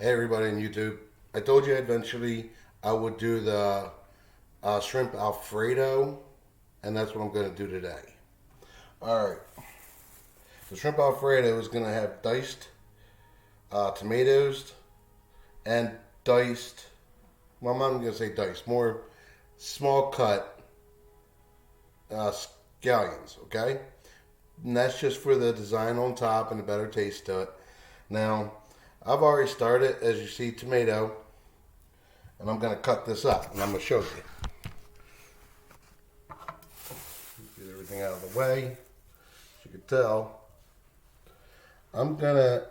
Hey everybody on YouTube. I told you eventually I would do the shrimp Alfredo, and that's what I'm going to do today. Alright, the shrimp Alfredo is going to have diced tomatoes and diced, well, I'm not going to say diced, more small cut scallions, okay? And that's just for the design on top and a better taste to it. Now, I've already started, as you see, tomato, and I'm going to cut this up, and I'm going to show you. Get everything out of the way. As you can tell, I'm going to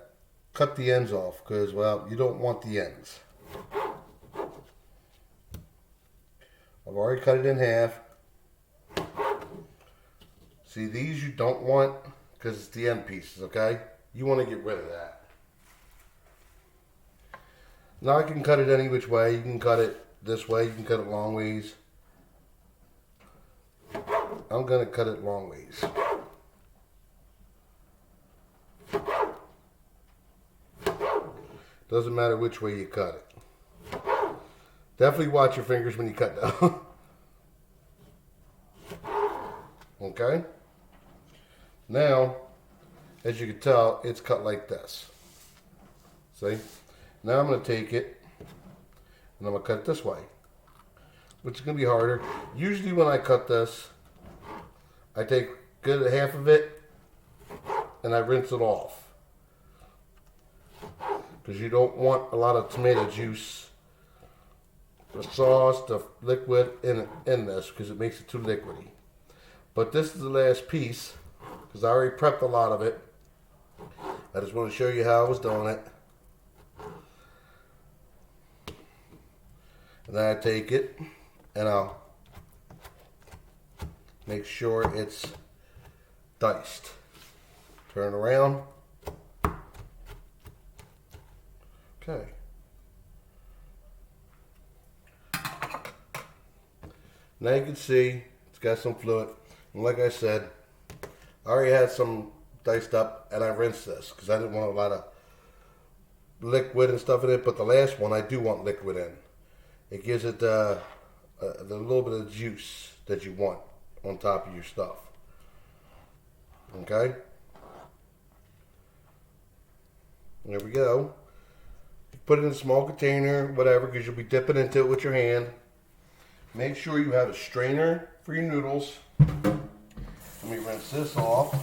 cut the ends off because, well, you don't want the ends. I've already cut it in half. See, these you don't want because it's the end pieces, okay? You want to get rid of that. Now I can cut it any which way. You can cut it this way. You can cut it long ways. I'm going to cut it long ways. Doesn't matter which way you cut it. Definitely watch your fingers when you cut down. Okay? Now, as you can tell, it's cut like this. See? Now I'm going to take it and I'm going to cut it this way, which is going to be harder. Usually when I cut this, I take good half of it and I rinse it off, because you don't want a lot of tomato juice, the sauce, the liquid in this, because it makes it too liquidy. But this is the last piece because I already prepped a lot of it. I just want to show you how I was doing it. And then I take it and I'll make sure it's diced. Turn around. Okay. Now you can see it's got some fluid. And like I said, I already had some diced up and I rinsed this because I didn't want a lot of liquid and stuff in it. But the last one I do want liquid in. It gives it the little bit of juice that you want on top of your stuff. Okay? There we go. Put it in a small container, whatever, because you'll be dipping into it with your hand. Make sure you have a strainer for your noodles. Let me rinse this off.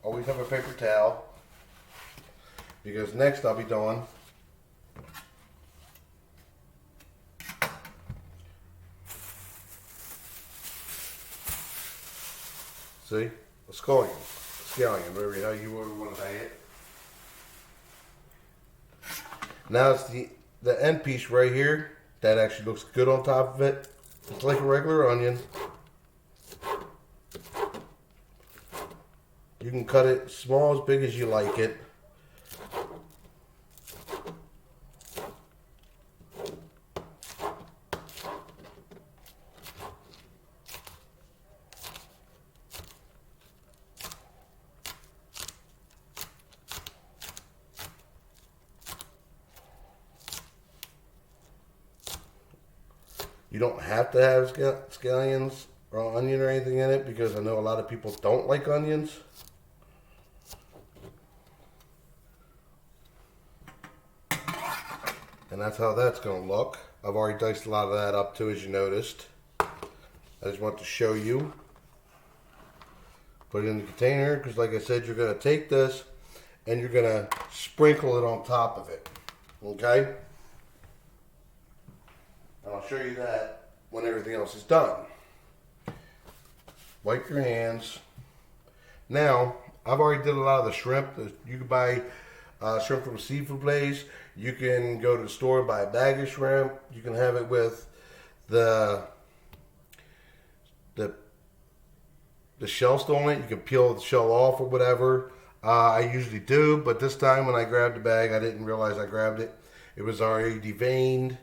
Always have a paper towel, because next I'll be doing see, a scallion, whatever how you want to say it. Now it's the end piece right here that actually looks good on top of it. It's like a regular onion. You can cut it small, as big as you like it. You don't have to have scallions or onion or anything in it, because I know a lot of people don't like onions. And that's how that's going to look. I've already diced a lot of that up too, as you noticed. I just want to show you. Put it in the container, because like I said, you're going to take this and you're going to sprinkle it on top of it. Okay? And I'll show you that when everything else is done. Wipe your hands. Now, I've already did a lot of the shrimp. You can buy shrimp from a seafood place. You can go to the store and buy a bag of shrimp. You can have it with the shell still on it. You can peel the shell off or whatever. I usually do, but this time when I grabbed the bag, I didn't realize I grabbed it. It was already deveined.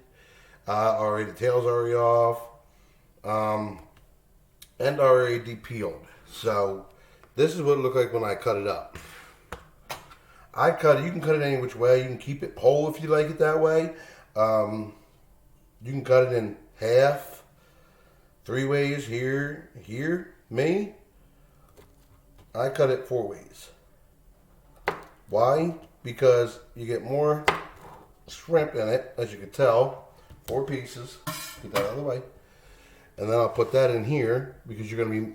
Already the tail's already off, and already de-peeled. So this is what it looked like when I cut it up. I cut it. You can cut it any which way. You can keep it whole if you like it that way. You can cut it in half, 3 ways, here. Me, I cut it 4 ways. Why? Because you get more shrimp in it, as you can tell. 4 pieces. Get that out of the way. And then I'll put that in here because you're going to be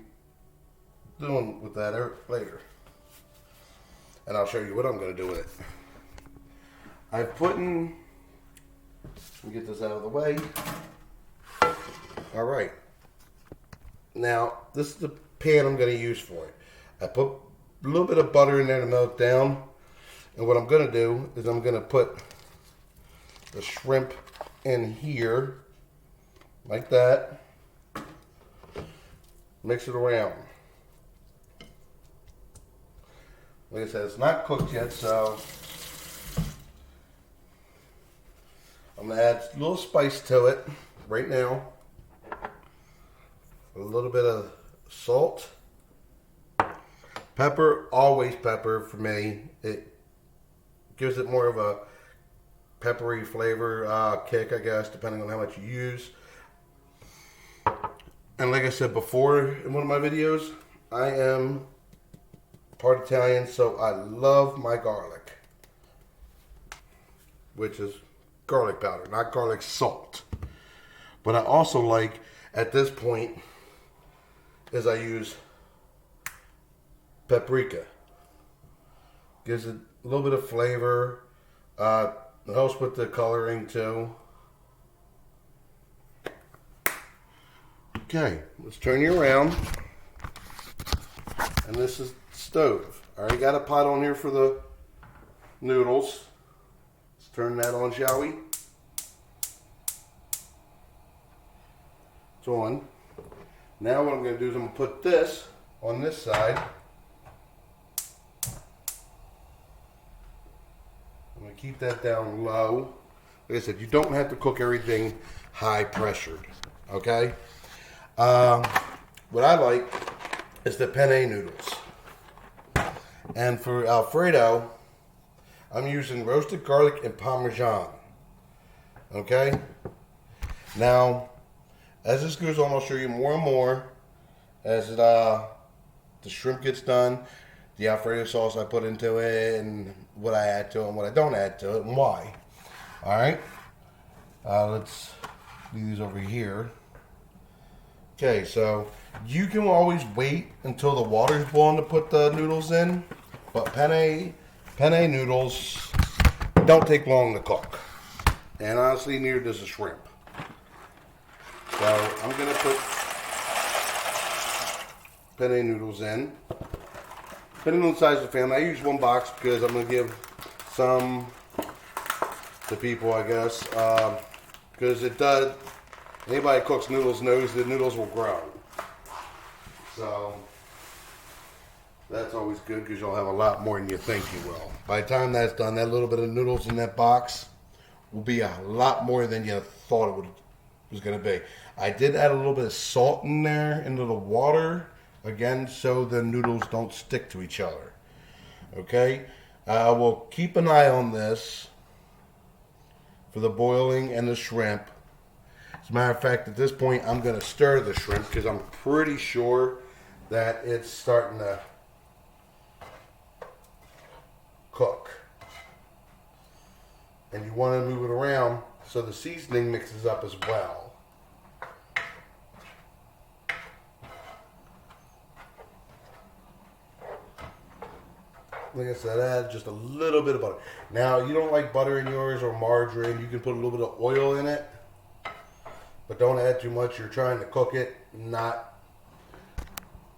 doing with that later. And I'll show you what I'm going to do with it. I've put in, let me get this out of the way. All right. Now, this is the pan I'm going to use for it. I put a little bit of butter in there to melt down. And what I'm going to do is I'm going to put the shrimp in here, like that. Mix it around. Like I said, it's not cooked yet, so I'm going to add a little spice to it right now. A little bit of salt. Pepper, always pepper for me. It gives it more of a peppery flavor kick, I guess, depending on how much you use. And like I said before in one of my videos, I am part Italian, so I love my garlic, which is garlic powder, not garlic salt. But I also like, at this point, is I use paprika. Gives it a little bit of flavor. It helps with the coloring too. Okay, let's turn you around. And this is the stove. I already got a pot on here for the noodles. Let's turn that on, shall we? It's on. Now what I'm going to do is I'm going to put this on this side. I'm going to keep that down low. Like I said, you don't have to cook everything high pressured. Okay? What I like is the penne noodles. And for Alfredo, I'm using roasted garlic and Parmesan. Okay? Now, as this goes on, I'll show you more and more as the shrimp gets done, the Alfredo sauce I put into it, and what I add to it and what I don't add to it, and why. Alright? Let's leave these over here. Okay, so you can always wait until the water's boiling to put the noodles in, but penne noodles don't take long to cook. And honestly, neither does the shrimp. So I'm going to put penne noodles in. Depending on the size of the family, I use 1 box because I'm going to give some to people, I guess. Because it does, anybody who cooks noodles knows that noodles will grow. So that's always good because you'll have a lot more than you think you will. By the time that's done, that little bit of noodles in that box will be a lot more than you thought it was going to be. I did add a little bit of salt in there into the water, again, so the noodles don't stick to each other. Okay? We'll keep an eye on this for the boiling and the shrimp. As a matter of fact, at this point, I'm going to stir the shrimp because I'm pretty sure that it's starting to cook. And you want to move it around so the seasoning mixes up as well. Like I said, add just a little bit of butter. Now, you don't like butter in yours or margarine, you can put a little bit of oil in it. But don't add too much. You're trying to cook it,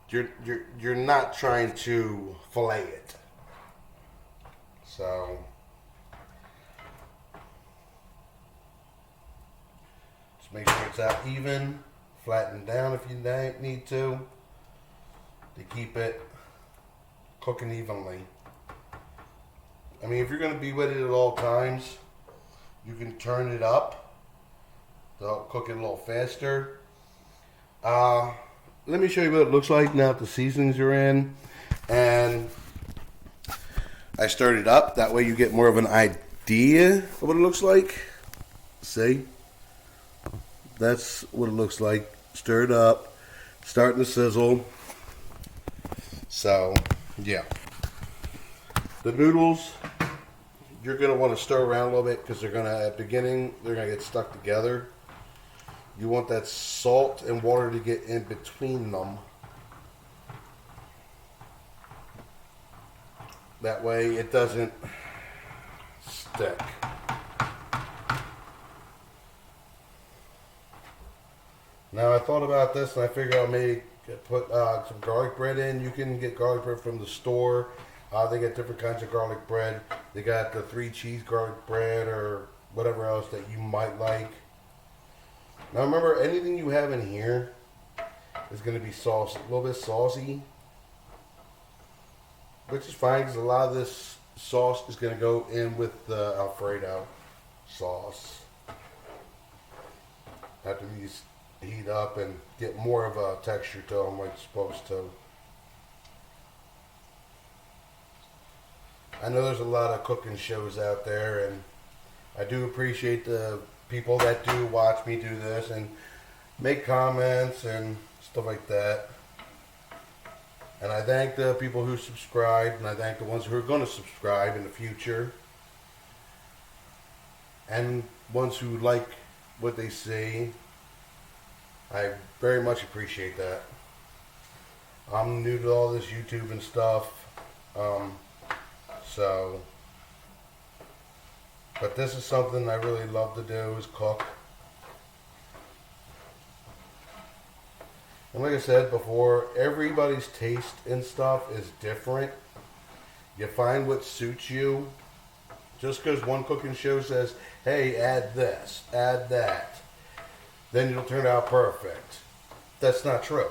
you're not trying to fillet it. So just make sure it's out even, flatten down if you need to keep it cooking evenly. I mean, if you're going to be with it at all times, you can turn it up to cook it a little faster. Let me show you what it looks like now that the seasonings are in. And I stirred it up. That way you get more of an idea of what it looks like. See? That's what it looks like. Stir it up. Starting to sizzle. So, yeah. The noodles, you're going to want to stir around a little bit because they're going to, at the beginning, they're going to get stuck together. You want that salt and water to get in between them. That way it doesn't stick. Now I thought about this and I figured I may put some garlic bread in. You can get garlic bread from the store. They got different kinds of garlic bread. They got the 3 cheese garlic bread or whatever else that you might like. Now remember, anything you have in here is going to be sauce, a little bit saucy. Which is fine because a lot of this sauce is going to go in with the Alfredo sauce. After these heat up and get more of a texture to them like it's supposed to. I know there's a lot of cooking shows out there, and I do appreciate the people that do watch me do this and make comments and stuff like that. And I thank the people who subscribe, and I thank the ones who are going to subscribe in the future. And ones who like what they see. I very much appreciate that. I'm new to all this YouTube and stuff. But this is something I really love to do, is cook. And like I said before, everybody's taste and stuff is different. You find what suits you. Just because one cooking show says, hey, add this, add that, then it'll turn out perfect. That's not true.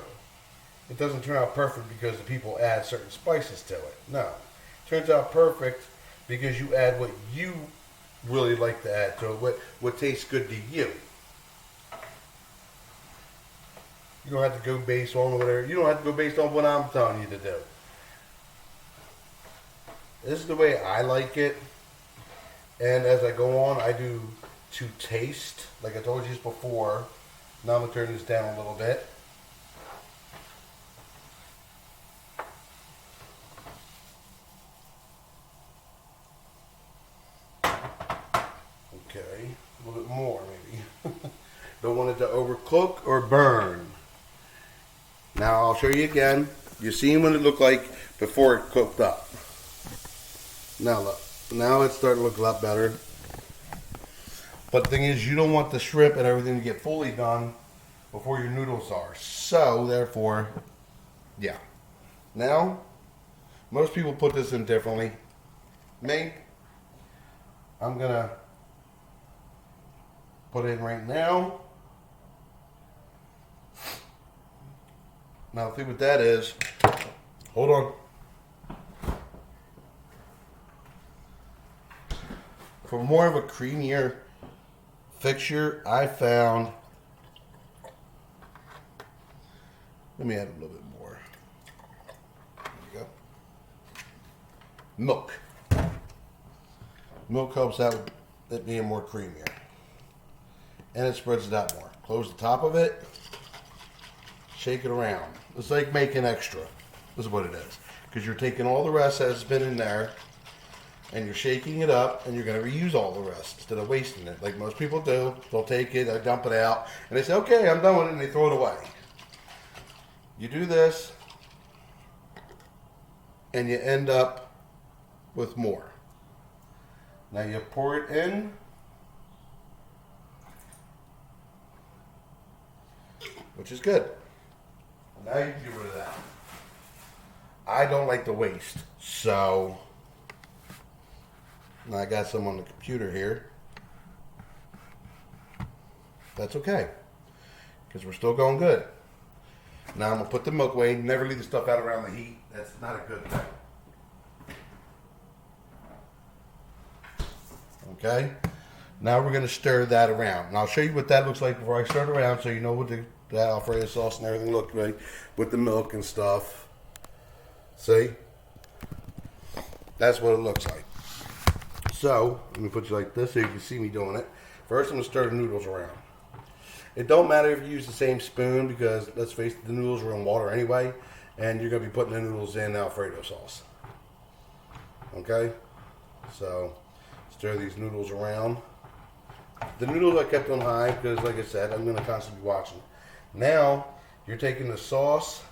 It doesn't turn out perfect because the people add certain spices to it. No. It turns out perfect because you add what you really like to add to it, what tastes good to you. You don't have to go based on whatever. You don't have to go based on what I'm telling you to do. This is the way I like it. And as I go on, I do to taste. Like I told you before. Now I'm going to turn this down a little bit. Okay. A little bit more maybe. Don't want it to overcook or burn. Now I'll show you again. You see what it looked like before it cooked up. Now look. Now it's starting to look a lot better. But the thing is, you don't want the shrimp and everything to get fully done before your noodles are. So, therefore, yeah. Now, most people put this in differently. Me, I'm going to put it in right now. Now, see what that is. Hold on. For more of a creamier fixture, I found, let me add a little bit more. There you go. Milk. Milk helps out with it being more creamier. And it spreads it out more. Close the top of it. Shake it around. It's like making extra. This is what it is. Because you're taking all the rest that's been in there, and you're shaking it up, and you're going to reuse all the rest instead of wasting it. Like most people do. They'll take it, they dump it out, and they say, okay, I'm done with it, and they throw it away. You do this, and you end up with more. Now you pour it in. Which is good. Now you can get rid of that. I don't like to waste, so I got some on the computer here. That's okay, because we're still going good. Now I'm going to put the milk away. Never leave the stuff out around the heat. That's not a good thing. Okay? Now we're going to stir that around. And I'll show you what that looks like before I stir it around so you know what the Alfredo sauce and everything looked like with the milk and stuff. See? That's what it looks like. So, let me put you like this so you can see me doing it. First, I'm going to stir the noodles around. It don't matter if you use the same spoon because, let's face it, the noodles are in water anyway. And you're going to be putting the noodles in Alfredo sauce. Okay? So, stir these noodles around. The noodles I kept on high because, like I said, I'm going to constantly be watching. Now, you're taking the sauce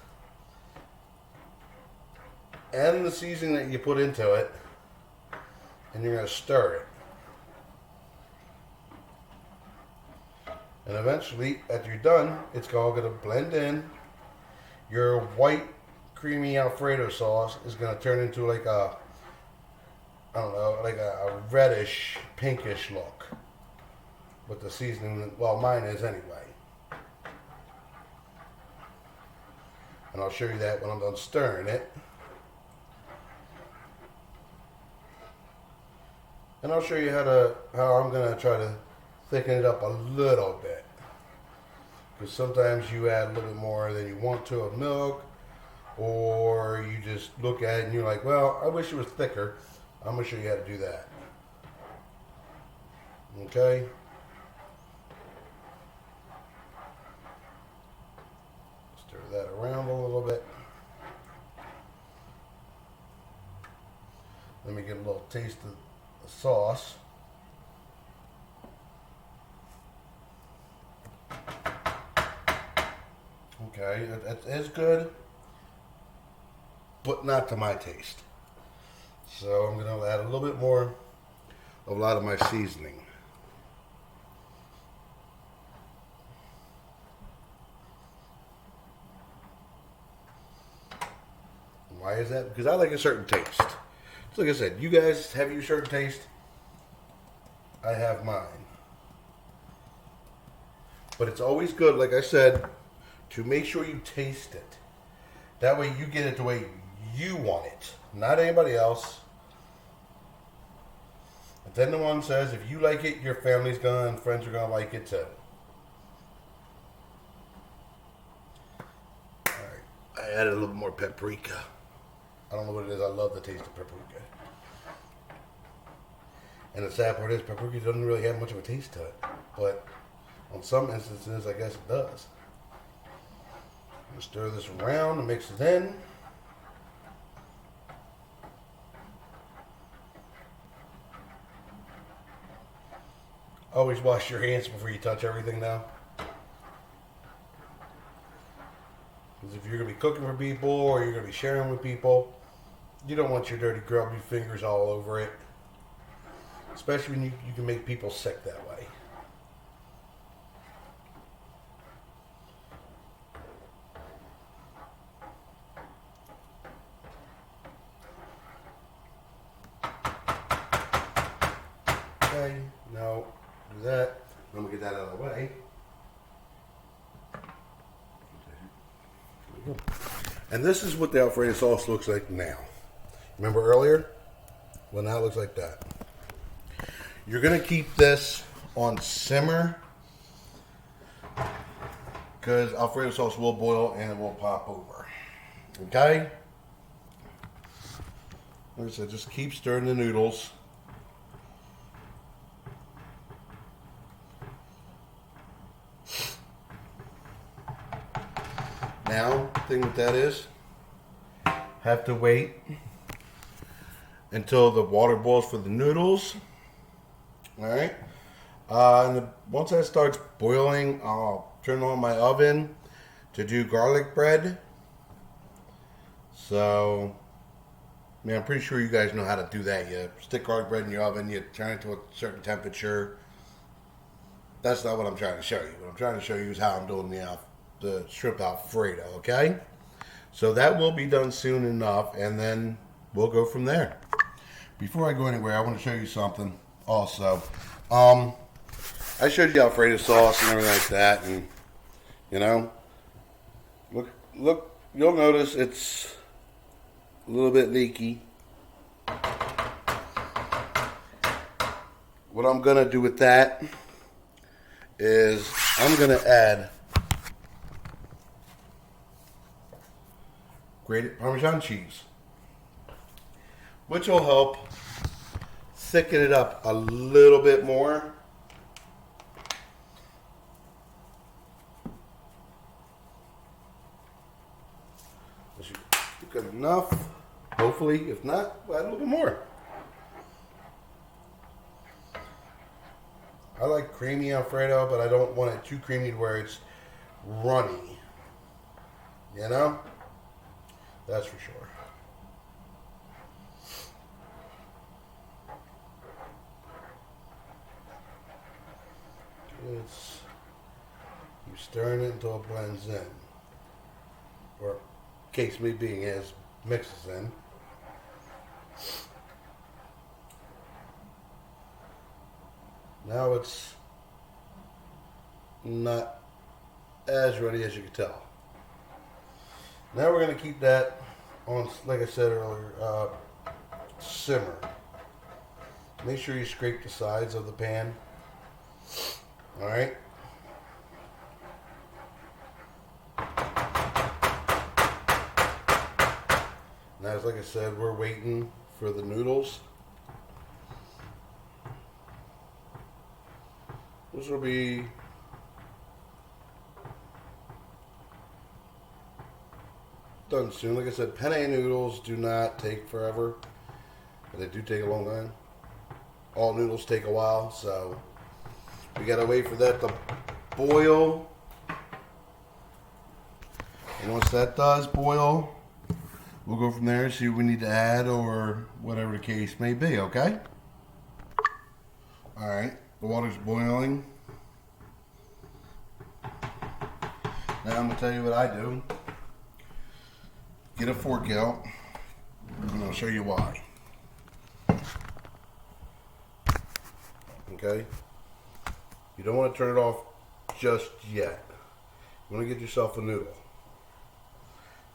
and the seasoning that you put into it, and you're going to stir it. And eventually, after you're done, it's all going to blend in. Your white, creamy Alfredo sauce is going to turn into like a, I don't know, like a reddish, pinkish look. With the seasoning, well, mine is anyway. And I'll show you that when I'm done stirring it. And I'll show you how I'm going to try to thicken it up a little bit. Because sometimes you add a little bit more than you want to of milk, or you just look at it and you're like, well, I wish it was thicker. I'm going to show you how to do that. Okay? Stir that around a little bit. Let me get a little taste of the sauce. Okay, it is good, but not to my taste. So I'm going to add a little bit more of a lot of my seasoning. Why is that? Because I like a certain taste. So like I said, you guys have your certain taste. I have mine. But it's always good, like I said, to make sure you taste it. That way you get it the way you want it, not anybody else. And then the one says, if you like it, your family's gonna and friends are gonna like it too. Alright, I added a little more paprika. I don't know what it is, I love the taste of paprika. And the sad part is, paprika doesn't really have much of a taste to it. But on some instances, I guess it does. I'm going to stir this around and mix it in. Always wash your hands before you touch everything now. Because if you're going to be cooking for people or you're going to be sharing with people, you don't want your dirty grubby fingers all over it. Especially when you can make people sick that way. Okay, now do that. Let me get that out of the way. There we go. And this is what the Alfredo sauce looks like now. Remember earlier? Well, now it looks like that. You're going to keep this on simmer because Alfredo sauce will boil and it will pop over. Okay? Like I said, just keep stirring the noodles. Now, the thing with that is, have to wait until the water boils for the noodles. Alright, once that starts boiling, I'll turn on my oven to do garlic bread. So, I mean, I'm pretty sure you guys know how to do that. You stick garlic bread in your oven, you turn it to a certain temperature. That's not what I'm trying to show you. What I'm trying to show you is how I'm doing the shrimp Alfredo, okay? So that will be done soon enough, and then we'll go from there. Before I go anywhere, I want to show you something. Also, I showed you Alfredo sauce and everything like that, and you know, look, you'll notice it's a little bit leaky. What I'm gonna do with that is I'm gonna add grated Parmesan cheese. which will help thicken it up a little bit more. This should be good enough. Hopefully, if not, we'll add a little bit more. I like creamy Alfredo, but I don't want it too creamy to where it's runny. You know? That's for sure. It's, keep stirring it until it blends in. Or, case me being, as mixes in. Now it's not as ready as you can tell. Now we're going to keep that on, like I said earlier, simmer. Make sure you scrape the sides of the pan. Alright. Now, as like I said, we're waiting for the noodles. This will be done soon. Like I said, penne noodles do not take forever, but they do take a long time. All noodles take a while, so we gotta wait for that to boil. And once that does boil, we'll go from there and see what we need to add or whatever the case may be, okay? Alright, the water's boiling. Now I'm going to tell you what I do. Get a fork out, and I'll show you why. Okay? You don't want to turn it off just yet. You want to get yourself a noodle.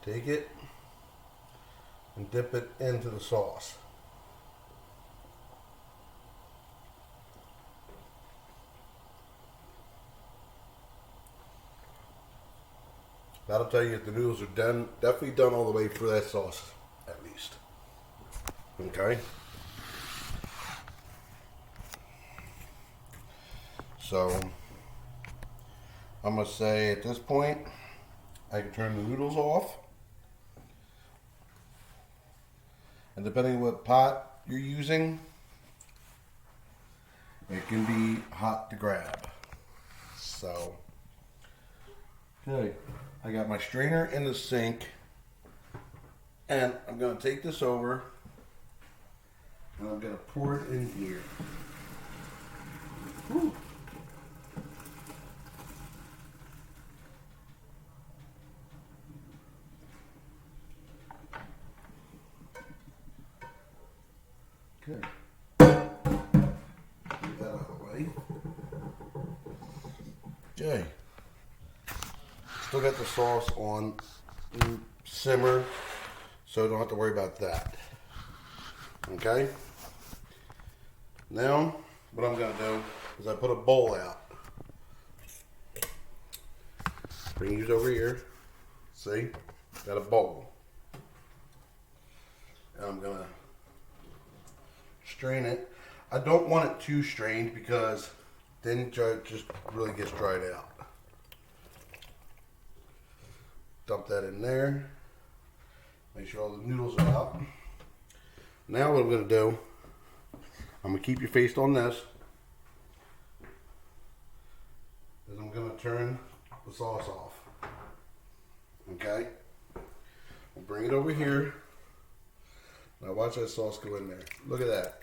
Take it and dip it into the sauce. That'll tell you if the noodles are done, definitely done all the way through that sauce, at least. Okay? So, I'm going to say at this point, I can turn the noodles off. And depending on what pot you're using, it can be hot to grab. So, okay, I got my strainer in the sink, and I'm going to take this over, and I'm going to pour it in here. Whew. Okay. Get that out of the way. Okay. Still got the sauce on simmer, so don't have to worry about that. Okay? Now, what I'm going to do is I put a bowl out. Bring these over here. See? Got a bowl. And I'm going to strain it. I don't want it too strained because then it just really gets dried out. Dump that in there. Make sure all the noodles are out. Now what I'm going to do, I'm going to keep your face on this. Then I'm going to turn the sauce off. Okay? We'll bring it over here. Now watch that sauce go in there. Look at that.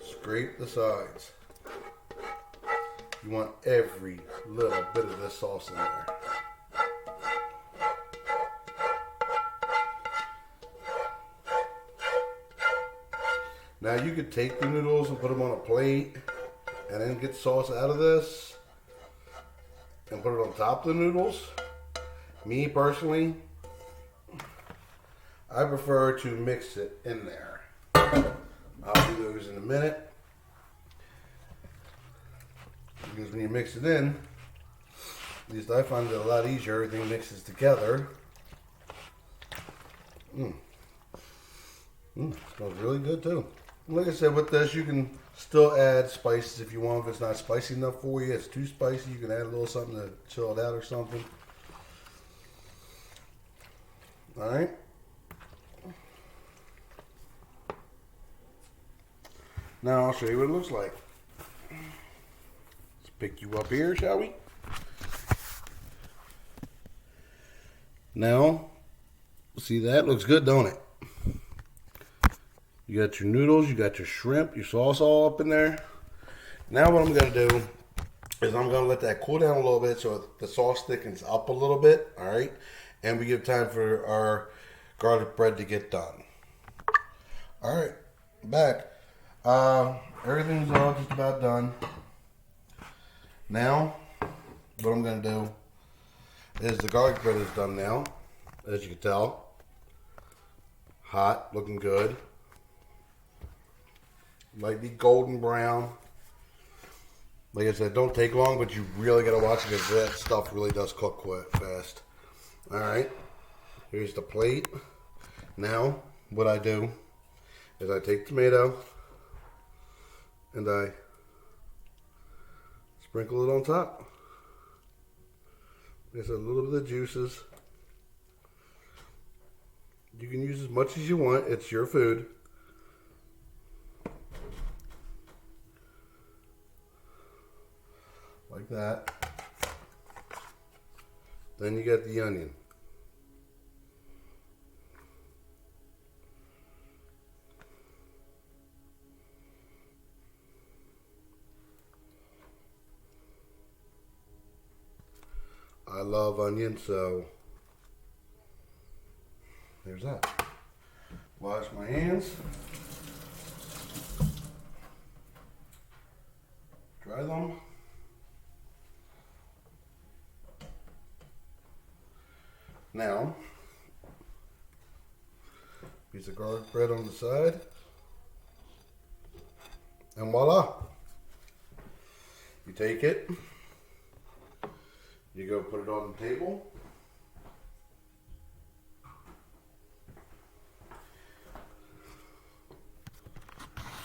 Scrape the sides. You want every little bit of this sauce in there. Now you could take the noodles and put them on a plate and then get sauce out of this and put it on top of the noodles. Me personally, I prefer to mix it in there. I'll do those in a minute. Because when you mix it in, at least I find it a lot easier. Everything mixes together. Smells really good too. Like I said, with this you can still add spices if you want. If it's not spicy enough for you, it's too spicy, you can add a little something to chill it out or something. Alright. Now I'll show you what it looks like. Let's pick you up here, shall we? Now, see that? Looks good, don't it? You got your noodles, you got your shrimp, your sauce all up in there. Now what I'm going to do is I'm going to let that cool down a little bit so the sauce thickens up a little bit, all right? And we give time for our garlic bread to get done. All right, back. Everything's all just about done. Now, what I'm going to do is the garlic bread is done now, as you can tell. Hot, looking good. Might be golden brown. Like I said, don't take long, but you really got to watch it because that stuff really does cook quite fast. Alright, here's the plate. Now, what I do is I take tomato and I sprinkle it on top. There's a little bit of juices. You can use as much as you want. It's your food. Like that. Then you get the onion. I love onion, so there's that. Wash my hands. Dry them. Now, piece of garlic bread on the side. And voila. You take it. You go put it on the table.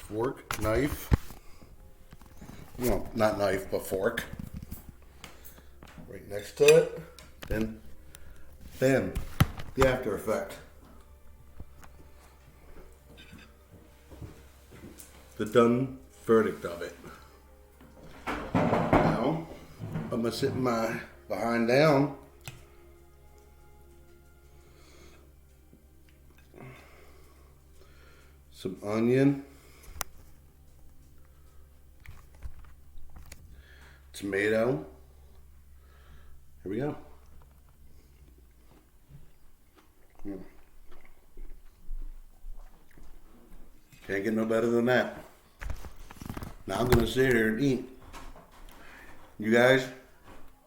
Fork, knife. No, not knife, but fork. Right next to it. Then the after effect. The done verdict of it. Now, I'm gonna sit my behind down. Some onion. Tomato. Here we go. Can't get no better than that. Now I'm gonna sit here and eat. You guys,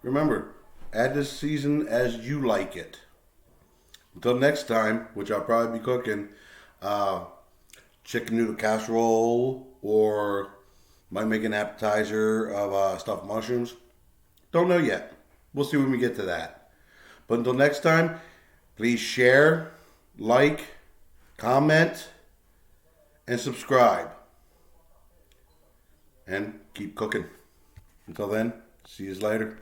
remember, add this season as you like it. Until next time, which I'll probably be cooking chicken noodle casserole, or might make an appetizer of stuffed mushrooms. Don't know yet. We'll see when we get to that. But until next time, please share, like, comment, and subscribe. And keep cooking. Until then, see you later.